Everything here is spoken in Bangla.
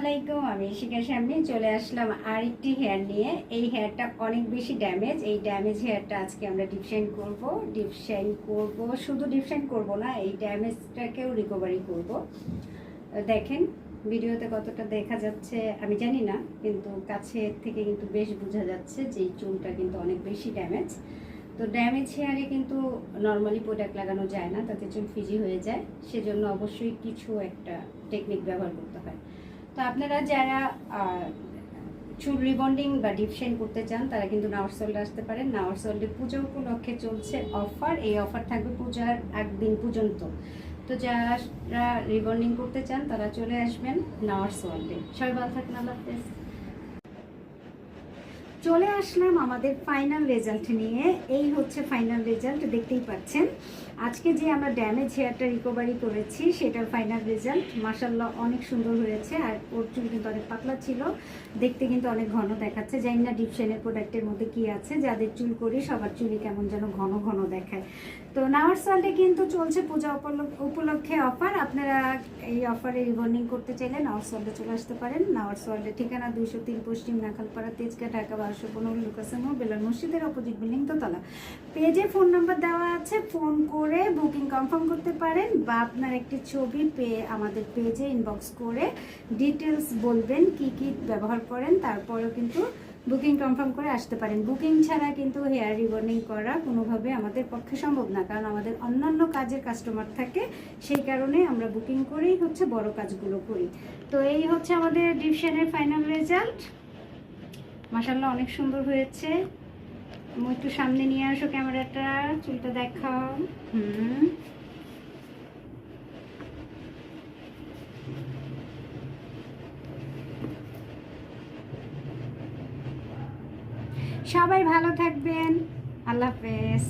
আসসালামাইকুম, আমি শিখার সামনে চলে আসলাম আরেকটি হেয়ার নিয়ে। এই হেয়ারটা অনেক বেশি ড্যামেজ। এই ড্যামেজ হেয়ারটা আজকে আমরা ডিপশাইন করব। শুধু ডিপশাইন করব না, এই ড্যামেজটাকেও রিকভারি করব। দেখেন ভিডিওতে কতটা দেখা যাচ্ছে আমি জানি না, কিন্তু কাছে থেকে কিন্তু বেশ বোঝা যাচ্ছে যে এই চুলটা কিন্তু অনেক বেশি ড্যামেজ। তো ড্যামেজ হেয়ারে কিন্তু নর্মালি প্রোডাক্ট লাগানো যায় না, তাতে চুল ফিজি হয়ে যায়। সেজন্য অবশ্যই কিছু একটা টেকনিক ব্যবহার করতে হয়। তো আপনারা যারা চুল রিবন্ডিং বা ডিপশাইন করতে চান তারা কিন্তু নাওয়ার সল্টে আসতে পারেন। নাওয়ার সল্টে পুজো উপলক্ষে চলছে অফার। এই অফার থাকবে পূজার একদিন পর্যন্ত। তো যারা রিবন্ডিং করতে চান তারা চলে আসবেন নাওয়ার সল্টে। সবাই ভালো থাকেন, আল্লাহ হাফেজ। চলে আসলাম আমাদের ফাইনাল রেজাল্ট নিয়ে। এই হচ্ছে ফাইনাল রেজাল্ট, দেখতেই পাচ্ছেন। আজকে যে আমরা ড্যামেজ হেয়ারটা রিকভারি করেছি সেটার ফাইনাল রেজাল্ট মাশাআল্লাহ অনেক সুন্দর হয়েছে। আর ওর চুল কিন্তু অনেক পাতলা ছিল, দেখতে কিন্তু অনেক ঘন দেখাচ্ছে। জানি না ডিপশাইনের প্রোডাক্টের মধ্যে কি আছে, যাদের চুল করি সবার চুলই কেমন যেন ঘন ঘন দেখায়। তো নাওয়ার সল্টে কিন্তু চলছে পূজা উপলক্ষে অফার। আপনারা এই অফারে রিবন্ডিং করতে চাইলে নাওয়ার সল্টে চলে আসতে পারেন। নাওয়ার সল্টে ঠিকানা 203 পশ্চিম নাখালপাড়া, তেজগাঁ, ঢাকা 1215, লুকাসামো, বেলার মসজিদের অপোজিট বিল্ডিং, দোতলা। পেজে ফোন নাম্বার দেওয়া আছে, ফোন করে বুকিং কনফার্ম করতে পারেন, বা আপনার একটি ছবি আমাদের পেজে ইনবক্স করে ডিটেলস বলবেন কি কি ব্যবহার করেন, তারপরেও কিন্তু বুকিং কনফার্ম করে আসতে পারেন। বুকিং ছাড়া কিন্তু হেয়ার রিবন্ডিং করা কোনোভাবে আমাদের পক্ষে সম্ভব না, কারণ আমাদের অন্যান্য কাজের কাস্টমার থাকে। সেই কারণে আমরা বুকিং করেই হচ্ছে বড় কাজগুলো করি। তো এই হচ্ছে আমাদের ডিপশাইনের ফাইনাল রেজাল্ট। মাশাআল্লাহ অনেক সুন্দর হয়েছে। একটু সামনে নিয়ে আসো ক্যামেরাটা, চুলটা দেখাও। সবাই ভালো থাকবেন, আল্লাহ হাফেজ।